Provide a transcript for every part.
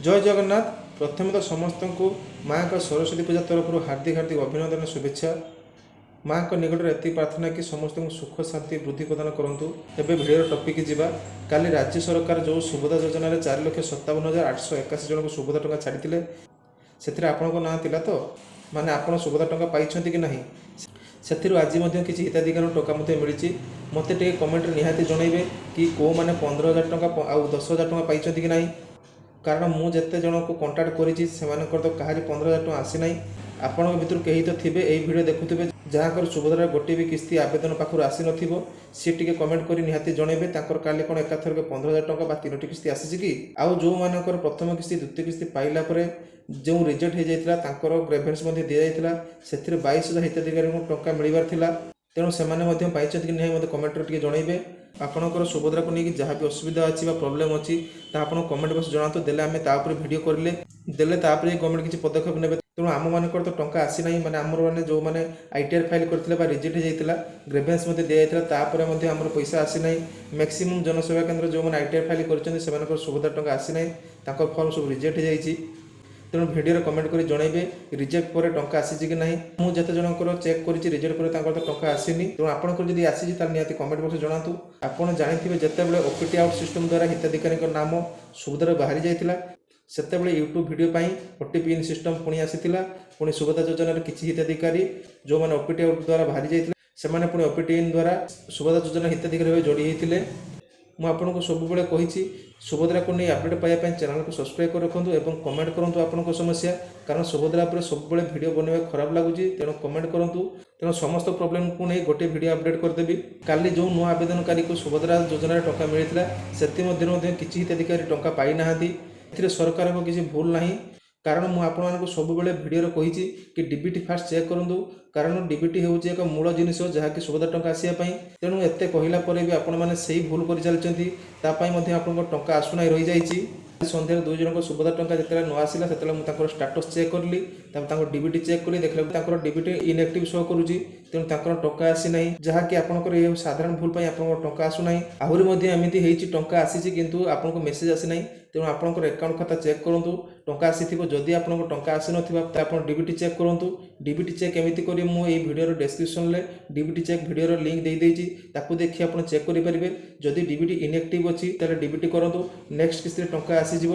जय जगन्नाथ। प्रथम तो समस्त को माँ का सरस्वती पूजा तरफ हार्दिक हार्दिक अभिनंदन शुभेच्छा। माँ को निकट में एति प्रार्थना कि समस्त को सुख शांति वृद्धि प्रदान करूँ। एवं भिडियो टपिक जावा काली राज्य सरकार जो सुभद्रा योजना 4,57,881 जन को सुभद्रा टंका छाड़ी से आपण ना था तो माने आप सुभद्रा टंका पाई कि ना से आज किसी हिताधिकार टंका मिली मत कमेंट निहाती जनइबे कि कौ मैंने 15,000 टंका आ 10,000 टंका पाई कि ना। कारण मु जिते जन को कंटाक्ट करी तो कहारी 15,000 टंका आसी ना। आपण भर कहीं तो थे यही भिडियो देखुवे जहाँकर सुभद्रा गोटे भी किस्ती आवेदन पाखर आसी न सी टे कमेंट कर निहाती जनइबे काली कौन एकाथर 15,000 टंका बा 3टी किस्ती आसी कि आउ जो मानकर प्रथम किस्ती द्वितीय किस्ती पाइला जो रिजेक्ट हो जाता ग्रेभेन्स दी जाता से 22,000 हिताधिकारी टंका मिलबार थिला। तेणु से पाई कि नहीं मतलब कमेंट टे जनइबे आपणकर सुभद्रा को लेकिन जहाँ भी असुविधा अच्छी प्रोब्लेम अच्छी आप कमेंट बस जनातु देले आम तापर भिडियो करें देले गवर्नमेंट किसी पदक्षेप ने। तेणु आम मानकर तो टंका आसी ना मैंने आमर मैंने जो मैंने आईटीआर फाइल करते रिजेक्ट होता ग्रेभेन्स दी जाता आमर पैसा आसी ना। मैक्सिमम जनसेवा केन्द्र जो मैंने आईटीआर फाइल कर सुभद्रा टंका आसी ना फर्म सब रिजेक्ट हो जाए। तेणु भिडियो कमेंट कर जनइबे रिजेक्ट पर टंका आसी कि ना। मुझे जिते जनकर चेक कर रिजेक्ट पर तो टंका आसीनी। तेणु आपंकर जब आसी निहाती कमेंट बक्स जनातु। आपड़ जानते जितेबाला ओपीटी आउट सिस्टम द्वारा हिताधिकारी नाम सुभद्रा बाहरी जाता से यूट्यूब भिडियो ओटीपी इन सिस्टम पुणी आसाला। पुणी सुभद्रा योजन किसी हिताधिकारी जो मैंने ओपीटी आउट द्वारा बाहरी जाते से पुणी ओपीटी इन द्वारा सुभद्रा योजन हिताधिकारी जोड़ी होते। मुझे सब कही सुभद्रा को नहीं अपडेट पाइबा चैनल को सब्सक्राइब कर रखुद और कमेंट करूँ आपण समस्या। कारण सुभद्रा पर सब भिडियो बनवा खराब लगुच तेणु कमेंट करूँ। तेणु समस्त प्रोब्लेम को नहीं गोटे भिडियो अपडेट करदेवी। काली जो नुआ आवेदनकारी को सुभद्रा योजन टंका मिलता से किसी हिताधिकारी टंका पाई ना। सरकार को किसी भूल ना। कारण मुझे सब भिडियो कही कि डीबीटी फास्ट चेक करूँ। कारण डीबीटी हूँ एक मूल जिनस जहाँकि सुभद्रा टंका आसापी। तेणु एत कहला भी आपण मैंने से भूल कर चलती आप टंका आसुना रही जाइए। सन्धार 2 जन को सुभद्रा टंका जिते न आसला से स्टाटस चेक कली डीबीटी चेक कली देखा डीबीटी इनएक्टिव शो करुँची। तेणु टंका आसी ना जहाँकि आपंकर ये साधारण भूल टंका आसुना। आहरी एमती टंका आसी किंतु आपको मेसेज आसी ना। तेणु आपंकर अकाउंट खाता चेक करूँ टंका आसी जदि आपको टंका आसी ना डीबीटी चेक करूँ। डीबीटी चेक एमती करें मुझे भिडियो डिस्क्रिप्शन में डीबीटी चेक भिडियो लिंक दे देती देखिए आप चेक करेंगे। जदि डीबीटी इनएक्टिव अच्छी तेल डीबीटी करूँ नेक्स्ट किस्ती टंका आसीज।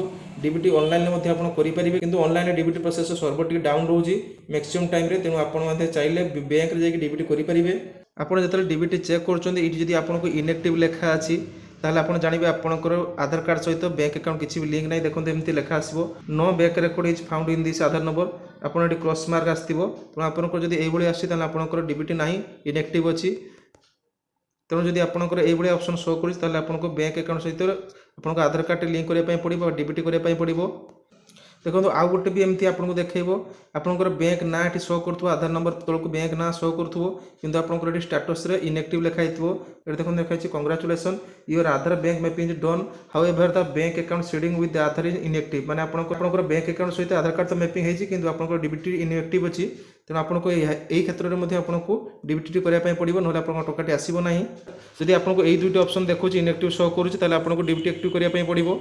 डीबीटी ऑनलाइन करेंगे किंतु ऑनलाइन डीबीटी प्रोसेस सर्वर टी डाउन रोज मैक्सिमम टाइम रे। तेणु आप चाहिए बैंक में जाकर डीबीटी करेंगे। आपड़ जो डीबीटी चेक कर आपको इनएक्टिव लेखा अच्छी ताहले आपण जानिबे आपणकर आधार कार्ड सहित बैंक अकाउंट किसी भी लिंक नहीं। देखो एमती लेखा आसो no bank record is found in this Aadhaar number आपड़ क्रॉस मार्क आसो। तेणु आपंकर जब यही आसान आपंकर डीबीटी ना इनएक्टिव अच्छी। तेणु जब आपंकर ये ऑप्शन शो कर बैंक अकाउंट सहित आपको आधार कार्ड लिंक करने पड़ो डीबीटी करने पड़ो। देखो आउ गोटे भी एमती आपको देखो आपंकर बैंक ना ये शो कर आधार नंबर तौक बैंक ना शो करूँ आपंकर स्टाटस इनएक्टिव लिखाई ये देखो लिखाई कंग्राचुलेसन your Aadhaar bank mapping done how ever the bank account seeding with Aadhaar is inactive. माने आपंकर बैंक अकाउंट सहित आधार कार्ड तो मैपिंग होती किंतु आपंकर डीबीटी इनएक्टिव अच्छी। तेणु आपको यही क्षेत्र में आपको डीबीटी करने पड़ो ना टंकाटी आसो ना। जदि आपको यही 2टी ऑप्शन देखो इनएक्टिव शो करुँच आपको डीबीटी एक्टिव करने पड़ो।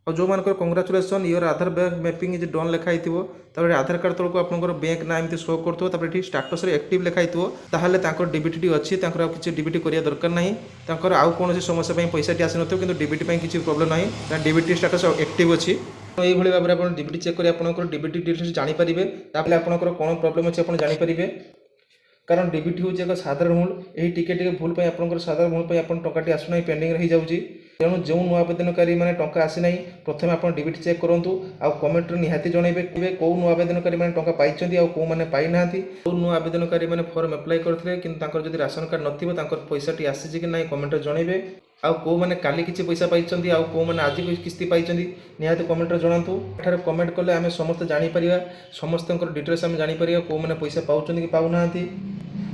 और जो मानकर कंग्राचुलेसन your Aadhaar bank mapping is done लिखाई आधार कार्ड तौक आपंकर बैंक ना एमती शो कर स्टाटस एक्टिव लिखाई ताहले डीबीटी अच्छी किसी डीबीटी करने दरकार ना। आउ कौन समस्या पैसा आसी न कि डीबीटी किसी प्रोब्लेम ना डीबीटी स्टाटस एक्टिव अच्छी। यही भाव में आप डीबीटी चेक कर डीबीटी डिटेल्स जानीपारे आपंकर कौन प्रोब्लेम अच्छे आप जानीपारे। कारण डीबीटी हूँ एक साधारण भूल यही टिके भूल आपंकर साधारण भूल आप टंकाटी आसुना पेंडिंग रही जाऊँगी। तेणु जो नुआ आवेदनकारी मैंने टंका आसी ना प्रथम आप डीबीटी चेक करूँ आउ कमेंट निहाती जनइबे कौ नुआ आवेदनकारी मैंने टंका पाई कौ मैंने पाई ना। कौ नुआ आवेदनकारी मैंने फॉर्म अप्लाई करते कि जब राशन कार्ड नथो पैसा टी आसी कि ना कमेंट जनइबे। आउ कौ मैंने काली किसी पैसा पाई आउ कौ मैंने आज किस्ती पाई निहाती कमेंट जनातु। एठार कमेंट कले आम समस्त जापर समस्त डिटेल्स आम जापर कौ मैंने पैसा पाँच कि पाऊना।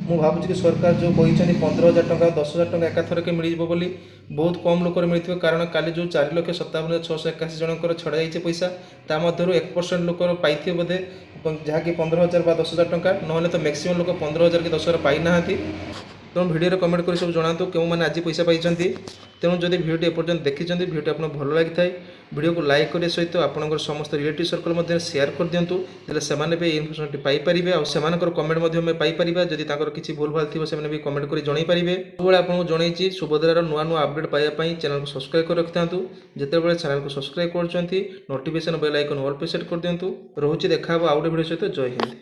मु भावुँ कि सरकार जो कहते 15,000 टंका 10,000 टंका एकाथर के मिल बोली बहुत कम लोक मिलते। कारण काली जो 4,57,681 जनकर छड़ा जाइए पैसा ता मध्य 1% लोक पाई बोधे जहाँकि 15,000 बा 10,000 टंका ना तो मैक्सिमम लोक 15,000 कि 10,000 पाई ना। तेणु भिडियो कमेंट कर सब जनातु क्यों मैंने आज पैसा पाई। ତେଣୁ ଯଦି ଭିଡ଼ିଓଟି ଏପର୍ଯ୍ୟନ୍ତ ଦେଖିଛନ୍ତି ଭିଡ଼ିଓଟି ଆପଣଙ୍କୁ ଭଲ ଲାଗିଥାଏ ଭିଡ଼ିଓକୁ ଲାଇକ୍ କରିବା ସହିତ ଆପଣଙ୍କର ସମସ୍ତ ରିଲେଟିଭ୍ ସର୍କଲ୍ ମଧ୍ୟରେ ସେୟାର କରିଦିଅନ୍ତୁ ହେଲେ ସେମାନେ ବି ଏହି ଇନଫର୍ମେସନ୍ଟି ପାଇପାରିବେ ଆଉ ସେମାନଙ୍କର କମେଣ୍ଟ ମଧ୍ୟ ଆମେ ପାଇପାରିବା ଯଦି ତାଙ୍କର କିଛି ଭୁଲ ଭାଲ ଥିବ ସେମାନେ ବି କମେଣ୍ଟ କରି ଜଣାଇ ପାରିବେ। ସବୁବେଳେ ଆପଣଙ୍କୁ ଜଣାଇଛି ସୁଭଦ୍ରାର ନୂଆ ନୂଆ ଅପଡେଟ୍ ପାଇବା ପାଇଁ ଚ୍ୟାନେଲକୁ ସବସ୍କ୍ରାଇବ୍ କରି ରଖିଥାନ୍ତୁ। ଯେତେବେଳେ ଚ୍ୟାନେଲକୁ ସବସ୍କ୍ରାଇବ୍ କରୁଛନ୍ତି ନୋଟିଫିକେସନ୍ ବେଲ୍ ଆଇକନ୍ ଅଲ୍ ପ୍ରେସ୍ କରିଦିଅନ୍ତୁ। ରହୁଛି ଦେଖା ହେବ ଆଉ ଗୋଟେ ଭିଡ଼ିଓ ସହିତ। ଜୟ ହିନ୍ଦ।